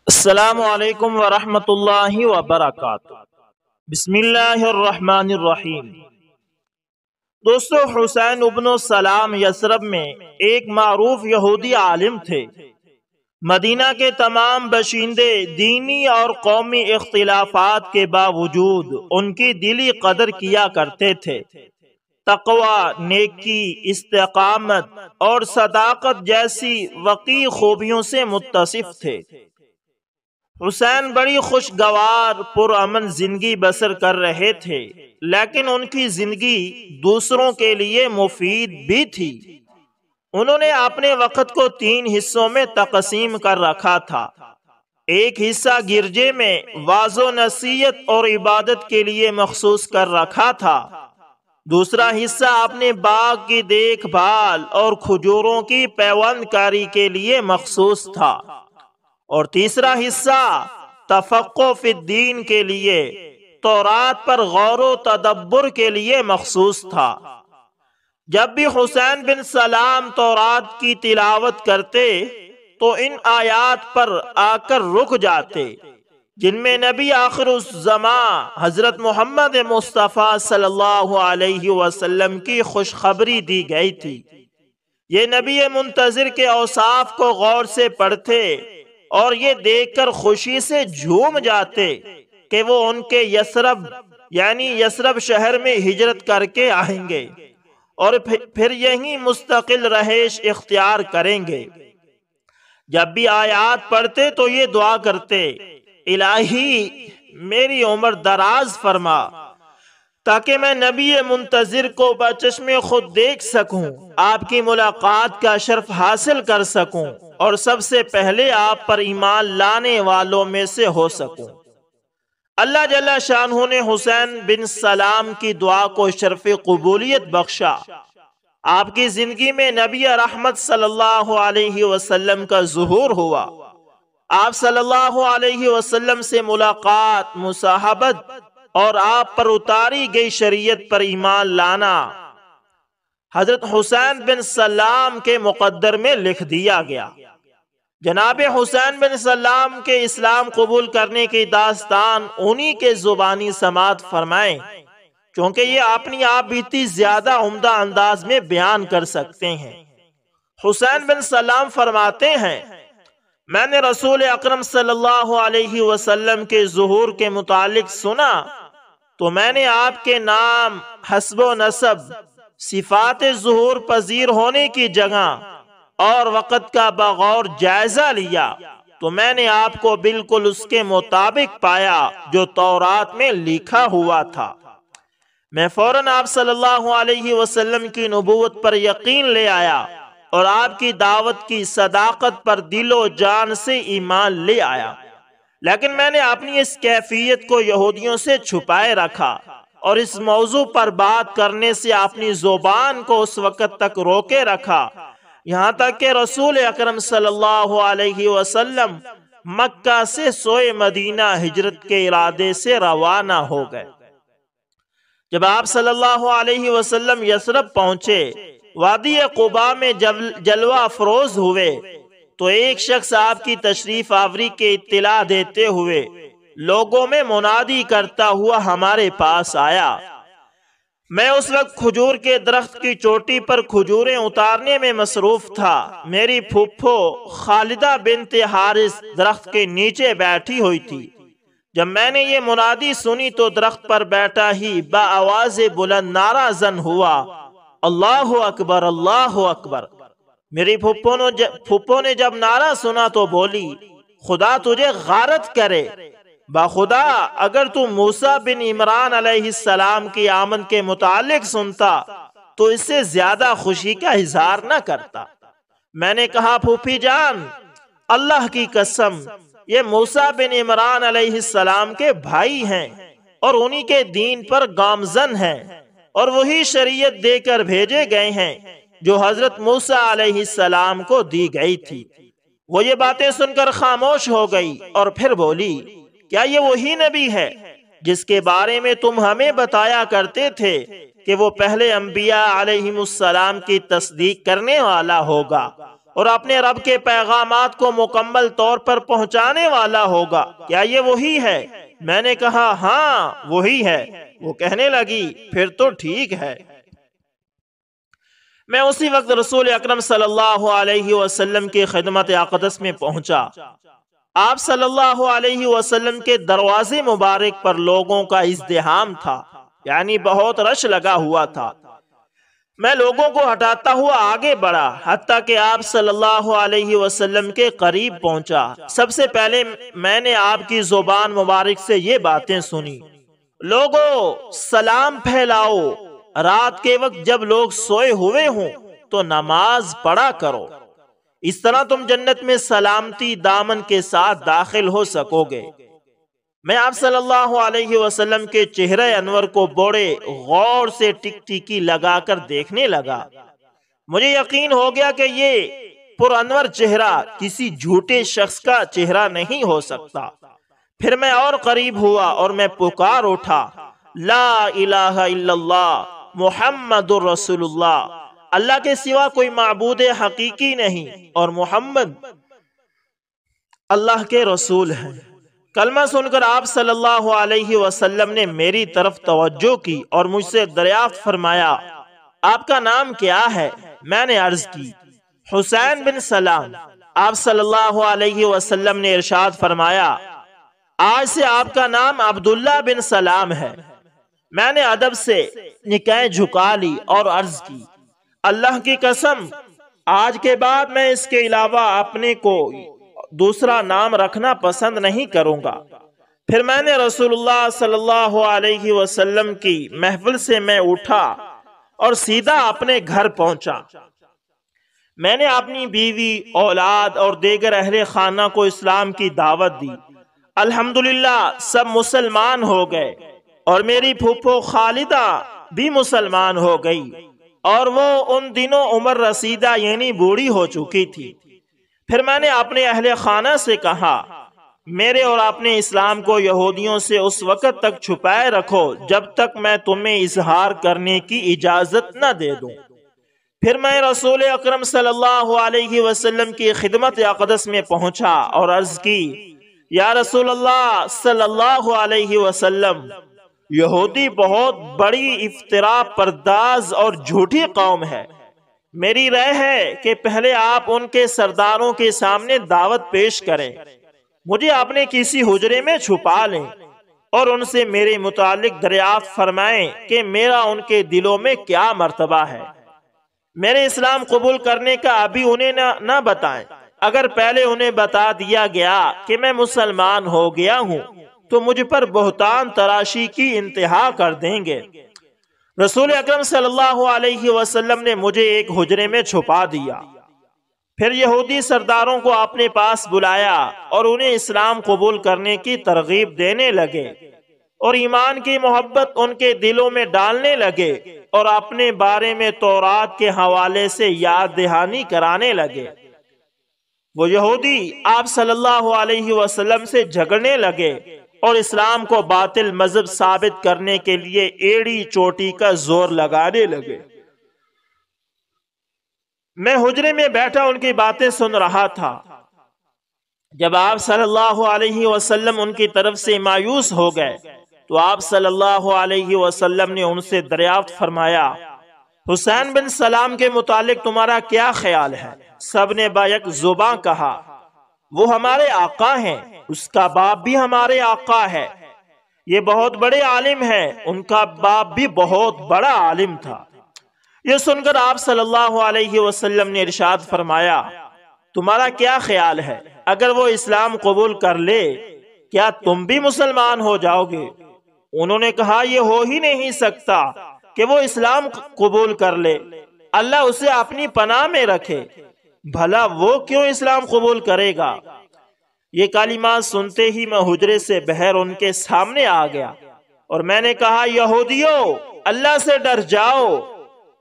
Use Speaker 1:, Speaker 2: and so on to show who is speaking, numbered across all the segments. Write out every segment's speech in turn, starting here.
Speaker 1: السلام علیکم ورحمۃ اللہ وبرکاتہ۔ بسم اللہ الرحمن الرحیم۔ دوستو، حسین ابن سلام یثرب میں ایک معروف یہودی عالم تھے۔ مدینہ کے تمام باشندے دینی اور قومی اختلافات کے باوجود ان کی دلی قدر کیا کرتے تھے۔ تقوی، نیکی، استقامت اور صداقت جیسی وقی خوبیوں سے متصف تھے۔ حسین بڑی خوشگوار پرامن زندگی بسر کر رہے تھے، لیکن ان کی زندگی دوسروں کے لیے مفید بھی تھی۔ انہوں نے اپنے وقت کو 3 حصوں میں تقسیم کر رکھا تھا۔ ایک حصہ گرجے میں وعظ و نصیحت اور عبادت کے لیے مخصوص کر رکھا تھا۔ دوسرا حصہ اپنے باغ کی دیکھ بھال اور کھجوروں کی پیوند کاری کے لیے مخصوص تھا، اور تیسرا حصہ تفقہ فی الدین کے لیے، تورات پر غور و تدبر کے لیے مخصوص تھا۔ جب بھی حسین بن سلام تورات کی تلاوت کرتے تو ان آیات پر آ کر رک جاتے جن میں نبی آخر الزمان حضرت محمد مصطفیٰ صلی اللہ علیہ وسلم کی خوشخبری دی گئی تھی۔ یہ نبی منتظر کے اوصاف کو غور سے پڑھتے اور یہ دیکھ کر خوشی سے جھوم جاتے کہ وہ ان کے یثرب یعنی یثرب شہر میں ہجرت کر کے آئیں گے اور پھر یہیں مستقل رہائش اختیار کریں گے۔ جب بھی آیات پڑھتے تو یہ دعا کرتے، الہی میری عمر دراز فرما تاکہ میں نبی منتظر کو بچشم خود دیکھ سکوں، آپ کی ملاقات کا شرف حاصل کر سکوں اور سب سے پہلے آپ پر ایمان لانے والوں میں سے ہو سکوں۔ اللہ جل شانہ نے حسین بن سلام کی دعا کو شرف قبولیت بخشا۔ آپ کی زندگی میں نبی رحمت صلی اللہ علیہ وسلم کا ظہور ہوا۔ آپ صلی اللہ علیہ وسلم سے ملاقات، مصاحبت اور آپ پر اتاری گئی شریعت پر ایمان لانا حضرت حسین بن سلام کے مقدر میں لکھ دیا گیا۔ جناب حسین بن سلام کے اسلام قبول کرنے کی داستان انہی کے زبانی سماعت فرمائیں، چونکہ یہ اپنی آپ بیتی زیادہ عمدہ انداز میں بیان کر سکتے ہیں۔ حسین بن سلام فرماتے ہیں، میں نے رسول اکرم صلی اللہ علیہ وسلم کے ظہور کے متعلق سنا تو میں نے آپ کے نام، حسب و نسب، صفات ظہور پذیر ہونے کی جگہ اور وقت کا بغور جائزہ لیا تو میں نے آپ کو بالکل اس کے مطابق پایا جو تورات میں لکھا ہوا تھا۔ میں فوراً آپ صلی اللہ علیہ وسلم کی نبوت پر یقین لے آیا اور آپ کی دعوت کی صداقت پر دل و جان سے ایمان لے آیا، لیکن میں نے اپنی اس کیفیت کو یہودیوں سے چھپائے رکھا اور اس موضوع پر بات کرنے سے اپنی زبان کو اس وقت تک روکے رکھا یہاں تک کہ رسول اکرم صلی اللہ علیہ وسلم مکہ سے سوئے مدینہ ہجرت کے ارادے سے روانہ ہو گئے۔ جب آپ صلی اللہ علیہ وسلم یثرب پہنچے، وادی قباء میں جلوہ افروز ہوئے تو ایک شخص آپ کی تشریف آوری کے اطلاع دیتے ہوئے لوگوں میں منادی کرتا ہوا ہمارے پاس آیا۔ میں اس وقت کھجور کے درخت کی چوٹی پر کھجوریں اتارنے میں مصروف تھا۔ میری پھپھو خالدہ بنت حارث درخت کے نیچے بیٹھی ہوئی تھی۔ جب میں نے یہ منادی سنی تو درخت پر بیٹھا ہی بآواز بلند نعرہ زن ہوا، اللہ اکبر، اللہ اکبر۔ میری پھپھو نے جب نعرہ سنا تو بولی، خدا تجھے غارت کرے، باخدا اگر تو موسیٰ بن عمران علیہ السلام کی آمد کے متعلق سنتا تو اس سے زیادہ خوشی کا اظہار نہ کرتا۔ میں نے کہا، پھوپھی جان، اللہ کی قسم یہ موسیٰ بن عمران علیہ السلام کے بھائی ہیں اور انہی کے دین پر گامزن ہیں اور وہی شریعت دے کر بھیجے گئے ہیں جو حضرت موسیٰ علیہ السلام کو دی گئی تھی۔ وہ یہ باتیں سن کر خاموش ہو گئی اور پھر بولی، کیا یہ وہی نبی ہے جس کے بارے میں تم ہمیں بتایا کرتے تھے کہ وہ پہلے انبیاء علیہم السلام کی تصدیق کرنے والا ہوگا اور اپنے رب کے پیغامات کو مکمل طور پر پہنچانے والا ہوگا، کیا یہ وہی ہے؟ میں نے کہا ہاں وہی ہے۔ وہ کہنے لگی پھر تو ٹھیک ہے۔ میں اسی وقت رسول اکرم صلی اللہ علیہ وسلم کی خدمت اقدس میں پہنچا۔ آپ صلی اللہ علیہ وسلم کے دروازے مبارک پر لوگوں کا ازدحام تھا، یعنی بہت رش لگا ہوا تھا۔ میں لوگوں کو ہٹاتا ہوا آگے بڑھا حتیٰ کہ آپ صلی اللہ علیہ وسلم کے قریب پہنچا۔ سب سے پہلے میں نے آپ کی زبان مبارک سے یہ باتیں سنی: لوگو سلام پھیلاؤ، رات کے وقت جب لوگ سوئے ہوئے ہوں تو نماز پڑھا کرو، اس طرح تم جنت میں سلامتی دامن کے ساتھ داخل ہو سکو گے۔ میں آپ صلی اللہ علیہ وسلم کے چہرے انور کو بڑے غور سے ٹک ٹکی لگا کر دیکھنے لگا۔ مجھے یقین ہو گیا کہ یہ پر انور چہرہ کسی جھوٹے شخص کا چہرہ نہیں ہو سکتا۔ پھر میں اور قریب ہوا اور میں پکار اٹھا: لا الہ الا اللہ محمد رسول اللہ، اللہ کے سوا کوئی معبود حقیقی نہیں اور محمد اللہ کے رسول ہیں۔ کلمہ سن کر آپ صلی اللہ علیہ وسلم نے میری طرف توجہ کی اور مجھ سے دریافت فرمایا: آپ کا نام کیا ہے؟ میں نے عرض کی: حسین بن سلام۔ آپ صلی اللہ علیہ وسلم نے ارشاد فرمایا: آج سے آپ کا نام عبداللہ بن سلام ہے۔ میں نے ادب سے نگاہیں جھکا لی اور عرض کی: اللہ کی قسم، آج کے بعد میں اس کے علاوہ اپنے کو دوسرا نام رکھنا پسند نہیں کروں گا۔ پھر میں نے رسول اللہ صلی اللہ علیہ وسلم کی محفل سے میں اٹھا اور سیدھا اپنے گھر پہنچا۔ میں نے اپنی بیوی، اولاد اور دیگر اہل خانہ کو اسلام کی دعوت دی۔ الحمدللہ سب مسلمان ہو گئے اور میری پھوپھو خالدہ بھی مسلمان ہو گئی، اور وہ ان دنوں عمر رسیدہ یعنی بوڑھی ہو چکی تھی۔ پھر میں نے اپنے اہل خانہ سے کہا: میرے اور اپنے اسلام کو یہودیوں سے اس وقت تک چھپائے رکھو جب تک میں تمہیں اظہار کرنے کی اجازت نہ دے دوں۔ پھر میں رسول اکرم صلی اللہ علیہ وسلم کی خدمت اقدس میں پہنچا اور عرض کی: یا رسول اللہ صلی اللہ علیہ وسلم، یہودی بہت بڑی افتراء پرداز اور جھوٹی قوم ہے۔ میری رائے ہے کہ پہلے آپ ان کے سرداروں کے سامنے دعوت پیش کریں، مجھے اپنے کسی حجرے میں چھپا لیں اور ان سے میرے متعلق دریافت فرمائیں کہ میرا ان کے دلوں میں کیا مرتبہ ہے۔ میرے اسلام قبول کرنے کا ابھی انہیں نہ بتائیں۔ اگر پہلے انہیں بتا دیا گیا کہ میں مسلمان ہو گیا ہوں تو مجھ پر بہتان تراشی کی انتہا کر دیں گے۔ رسول اکرم صلی اللہ علیہ وسلم نے مجھے ایک حجرے میں چھپا دیا۔ پھر یہودی سرداروں کو اپنے پاس بلایا اور انہیں اسلام قبول کرنے کی ترغیب دینے لگے اور ایمان کی محبت ان کے دلوں میں ڈالنے لگے اور اپنے بارے میں تورات کے حوالے سے یاد دہانی کرانے لگے۔ وہ یہودی آپ صلی اللہ علیہ وسلم سے جھگڑنے لگے اور اسلام کو باطل مذہب ثابت کرنے کے لیے ایڑی چوٹی کا زور لگانے لگے۔ میں حجرے میں بیٹھا ان کی باتیں سن رہا تھا۔ جب آپ صلی اللہ علیہ وسلم ان کی طرف سے مایوس ہو گئے تو آپ صلی اللہ علیہ وسلم نے ان سے دریافت فرمایا: حسین بن سلام کے متعلق تمہارا کیا خیال ہے؟ سب نے بیک زباں کہا: وہ ہمارے آقا ہیں، اس کا باپ بھی ہمارے آقا ہے، یہ بہت بڑے عالم ہیں، ان کا باپ بھی بہت بڑا عالم تھا۔ یہ سن کر آپ صلی اللہ علیہ وسلم نے ارشاد فرمایا: تمہارا کیا خیال ہے، اگر وہ اسلام قبول کر لے کیا تم بھی مسلمان ہو جاؤ گے؟ انہوں نے کہا: یہ ہو ہی نہیں سکتا کہ وہ اسلام قبول کر لے، اللہ اسے اپنی پناہ میں رکھے، بھلا وہ کیوں اسلام قبول کرے گا؟ یہ کلمات سنتے ہی میں حجرے سے بہر ان کے سامنے آ گیا اور میں نے کہا: یہودیو، اللہ سے ڈر جاؤ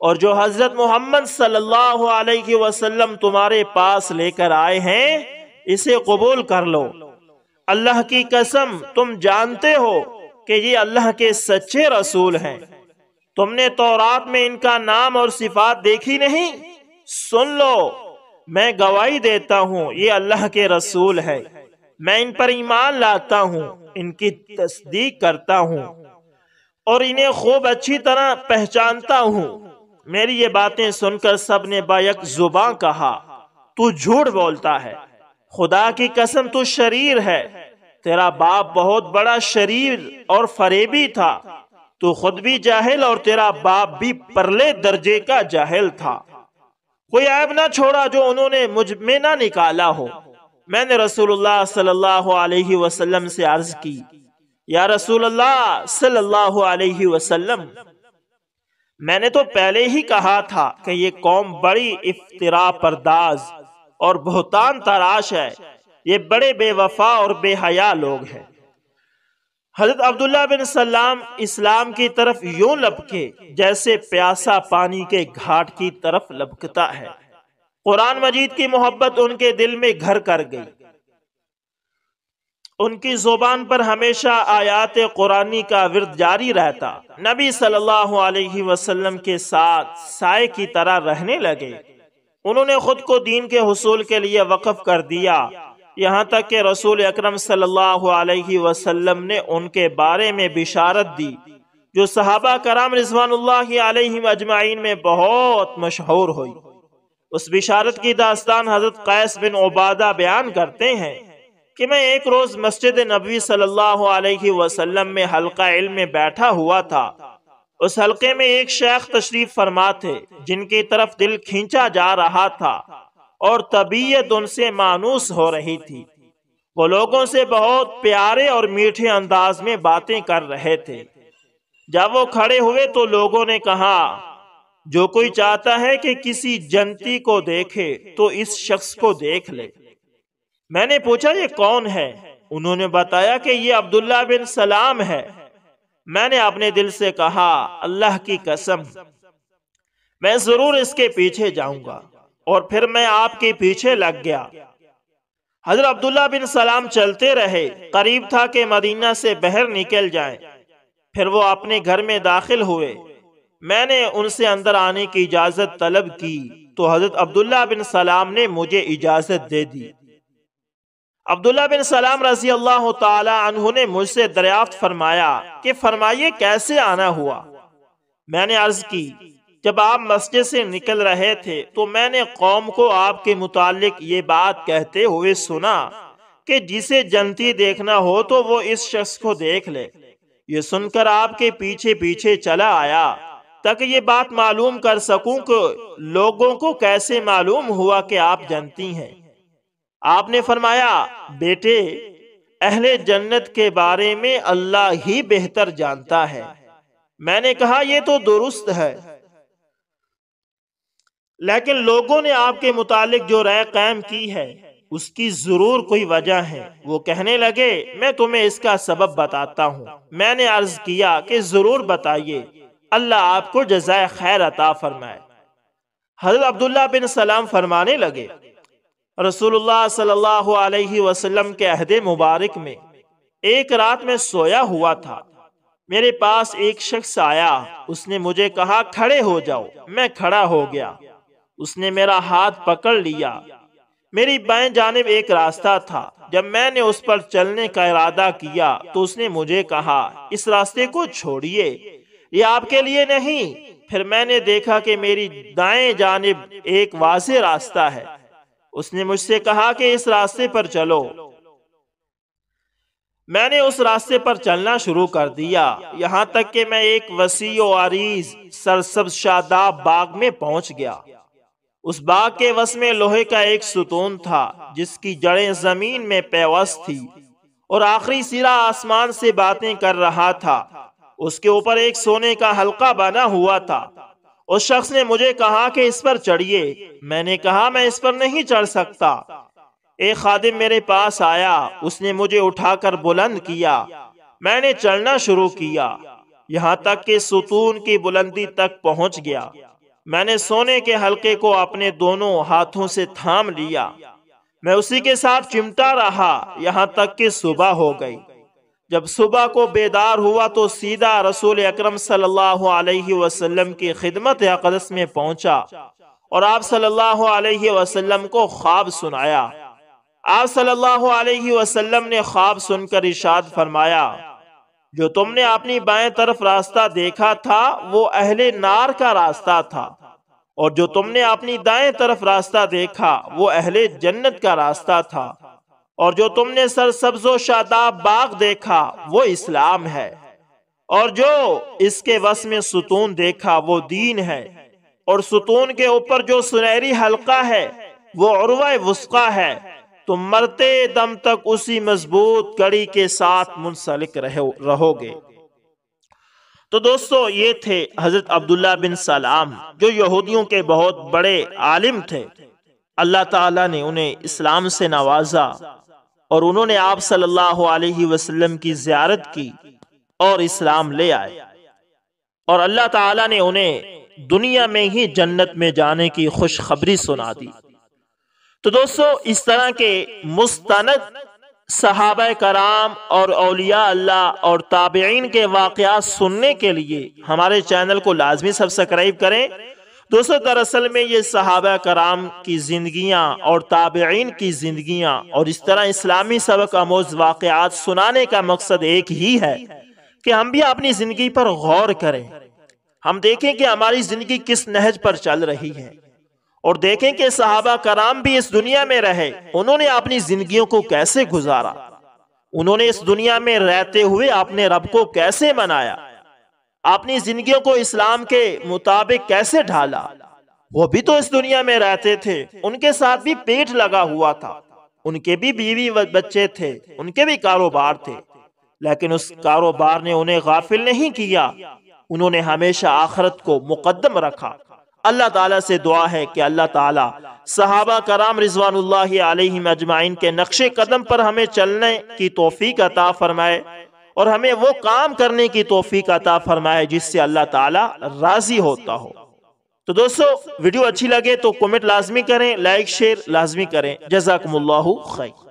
Speaker 1: اور جو حضرت محمد صلی اللہ علیہ وسلم تمہارے پاس لے کر آئے ہیں اسے قبول کر لو۔ اللہ کی قسم تم جانتے ہو کہ یہ اللہ کے سچے رسول ہیں۔ تم نے تورات میں ان کا نام اور صفات دیکھی نہیں؟ سن لو، میں گواہی دیتا ہوں یہ اللہ کے رسول ہے، میں ان پر ایمان لاتا ہوں، ان کی تصدیق کرتا ہوں اور انہیں خوب اچھی طرح پہچانتا ہوں۔ میری یہ باتیں سن کر سب نے بیک زباں کہا، تو جھوٹ بولتا ہے، خدا کی قسم تو شریر ہے، تیرا باپ بہت بڑا شریر اور فریبی تھا، تو خود بھی جاہل اور تیرا باپ بھی پرلے درجے کا جاہل تھا۔ کوئی عیب نہ چھوڑا جو انہوں نے مجھ میں نہ نکالا ہو۔ میں نے رسول اللہ صلی اللہ علیہ وسلم سے عرض کی، یا رسول اللہ صلی اللہ علیہ وسلم، میں نے تو پہلے ہی کہا تھا کہ یہ قوم بڑی افتراء پرداز اور بہتان تراش ہے، یہ بڑے بے وفا اور بے حیا لوگ ہیں۔ حضرت عبداللہ بن سلام اسلام کی طرف یوں لپکے جیسے پیاسا پانی کے گھاٹ کی طرف لپکتا ہے۔ قرآن مجید کی محبت ان کے دل میں گھر کر گئی، ان کی زبان پر ہمیشہ آیات قرآنی کا ورد جاری رہتا، نبی صلی اللہ علیہ وسلم کے ساتھ سائے کی طرح رہنے لگے۔ انہوں نے خود کو دین کے حصول کے لیے وقف کر دیا، یہاں تک کہ رسول اکرم صلی اللہ علیہ وسلم نے ان کے بارے میں بشارت دی جو صحابہ کرام رضوان اللہ علیہم اجمعین میں بہت مشہور ہوئی۔ اس بشارت کی داستان حضرت قیس بن عبادہ بیان کرتے ہیں کہ میں ایک روز مسجد نبوی صلی اللہ علیہ وسلم میں حلقہ علم میں بیٹھا ہوا تھا۔ اس حلقے میں ایک شیخ تشریف فرما تھے جن کی طرف دل کھینچا جا رہا تھا اور طبیعت ان سے مانوس ہو رہی تھی۔ وہ لوگوں سے بہت پیارے اور میٹھے انداز میں باتیں کر رہے تھے۔ جب وہ کھڑے ہوئے تو لوگوں نے کہا، جو کوئی چاہتا ہے کہ کسی جنتی کو دیکھے تو اس شخص کو دیکھ لے۔ میں نے پوچھا یہ کون ہے؟ انہوں نے بتایا کہ یہ عبداللہ بن سلام ہے۔ میں نے اپنے دل سے کہا، اللہ کی قسم میں ضرور اس کے پیچھے جاؤں گا، اور پھر میں آپ کے پیچھے لگ گیا۔ حضرت عبداللہ بن سلام چلتے رہے، قریب تھا کہ مدینہ سے باہر نکل جائیں۔ پھر وہ اپنے گھر میں داخل ہوئے۔ میں نے ان سے اندر آنے کی اجازت طلب کی تو حضرت عبداللہ بن سلام نے مجھے اجازت دے دی۔ عبداللہ بن سلام رضی اللہ تعالی عنہ نے مجھ سے دریافت فرمایا کہ فرمائیے کیسے آنا ہوا؟ میں نے عرض کی، جب آپ مسجد سے نکل رہے تھے تو میں نے قوم کو آپ کے متعلق یہ بات کہتے ہوئے سنا کہ جسے جنتی دیکھنا ہو تو وہ اس شخص کو دیکھ لے۔ یہ سن کر آپ کے پیچھے پیچھے چلا آیا تاکہ یہ بات معلوم کر سکوں کہ لوگوں کو کیسے معلوم ہوا کہ آپ جنتی ہیں۔ آپ نے فرمایا، بیٹے، اہل جنت کے بارے میں اللہ ہی بہتر جانتا ہے۔ میں نے کہا، یہ تو درست ہے، لیکن لوگوں نے آپ کے متعلق جو رائے قائم کی ہے اس کی ضرور کوئی وجہ ہے۔ وہ کہنے لگے، میں تمہیں اس کا سبب بتاتا ہوں۔ میں نے عرض کیا کہ ضرور بتائیے، اللہ آپ کو جزائے خیر عطا فرمائے۔ حضرت عبداللہ بن سلام فرمانے لگے، رسول اللہ صلی اللہ علیہ وسلم کے عہد مبارک میں ایک رات میں سویا ہوا تھا۔ میرے پاس ایک شخص آیا، اس نے مجھے کہا، کھڑے ہو جاؤ۔ میں کھڑا ہو گیا۔ اس نے میرا ہاتھ پکڑ لیا۔ میری بائیں جانب ایک راستہ تھا۔ جب میں نے اس پر چلنے کا ارادہ کیا تو اس نے مجھے کہا، اس راستے کو چھوڑیے، یہ آپ کے لیے نہیں۔ پھر میں نے دیکھا کہ میری دائیں جانب ایک واضح راستہ ہے۔ اس نے مجھ سے کہا کہ اس راستے پر چلو۔ میں نے اس راستے پر چلنا شروع کر دیا، یہاں تک کہ میں ایک وسیع و عریض سرسبز شاداب باغ میں پہنچ گیا۔ اس باغ کے وسط میں لوہے کا ایک ستون تھا جس کی جڑیں زمین میں پیوست تھی اور آخری سرا آسمان سے باتیں کر رہا تھا۔ اس کے اوپر ایک سونے کا حلقہ بنا ہوا تھا۔ اس شخص نے مجھے کہا کہ اس پر چڑھیے۔ میں نے کہا، میں اس پر نہیں چڑھ سکتا۔ ایک خادم میرے پاس آیا، اس نے مجھے اٹھا کر بلند کیا۔ میں نے چڑھنا شروع کیا، یہاں تک کہ ستون کی بلندی تک پہنچ گیا۔ میں نے سونے کے حلقے کو اپنے دونوں ہاتھوں سے تھام لیا۔ میں اسی کے ساتھ چمٹا رہا یہاں تک کہ صبح ہو گئی۔ جب صبح کو بیدار ہوا تو سیدھا رسول اکرم صلی اللہ علیہ وسلم کی خدمت اقدس میں پہنچا اور آپ صلی اللہ علیہ وسلم کو خواب سنایا۔ آپ صلی اللہ علیہ وسلم نے خواب سن کر ارشاد فرمایا، جو تم نے اپنی بائیں طرف راستہ دیکھا تھا وہ اہل نار کا راستہ تھا، اور جو تم نے اپنی دائیں طرف راستہ دیکھا وہ اہل جنت کا راستہ تھا، اور جو تم نے سرسبز و شاداب باغ دیکھا وہ اسلام ہے، اور جو اس کے وسط میں ستون دیکھا وہ دین ہے، اور ستون کے اوپر جو سنہری حلقہ ہے وہ عروہ وثقی ہے، تم مرتے دم تک اسی مضبوط کڑی کے ساتھ منسلک رہو گے۔ تو دوستو، یہ تھے حضرت عبداللہ بن سلام، جو یہودیوں کے بہت بڑے عالم تھے۔ اللہ تعالیٰ نے انہیں اسلام سے نوازا، اور انہوں نے آپ صلی اللہ علیہ وسلم کی زیارت کی اور اسلام لے آئے، اور اللہ تعالیٰ نے انہیں دنیا میں ہی جنت میں جانے کی خوشخبری سنا دی۔ تو دوستو، اس طرح کے مستند صحابہ کرام اور اولیاء اللہ اور تابعین کے واقعات سننے کے لیے ہمارے چینل کو لازمی سبسکرائب کریں۔ دوستو، دراصل میں یہ صحابہ کرام کی زندگیاں اور تابعین کی زندگیاں اور اس طرح اسلامی سبق آموز واقعات سنانے کا مقصد ایک ہی ہے کہ ہم بھی اپنی زندگی پر غور کریں، ہم دیکھیں کہ ہماری زندگی کس نہج پر چل رہی ہے، اور دیکھیں کہ صحابہ کرام بھی اس دنیا میں رہے، انہوں نے اپنی زندگیوں کو کیسے گزارا، انہوں نے اس دنیا میں رہتے ہوئے اپنے رب کو کیسے منایا، اپنی زندگیوں کو اسلام کے مطابق کیسے ڈھالا۔ وہ بھی تو اس دنیا میں رہتے تھے، ان کے ساتھ بھی پیٹ لگا ہوا تھا، ان کے بھی بیوی بچے تھے، ان کے بھی کاروبار تھے، لیکن اس کاروبار نے انہیں غافل نہیں کیا، انہوں نے ہمیشہ آخرت کو مقدم رکھا۔ اللہ تعالیٰ سے دعا ہے کہ اللہ تعالیٰ صحابہ کرام رضوان اللہ علیہم اجمعین کے نقش قدم پر ہمیں چلنے کی توفیق عطا فرمائے، اور ہمیں وہ کام کرنے کی توفیق عطا فرمائے جس سے اللہ تعالیٰ راضی ہوتا ہو۔ تو دوستو، ویڈیو اچھی لگے تو کمنٹ لازمی کریں، لائک شیئر لازمی کریں۔ جزاکم اللہ خیر۔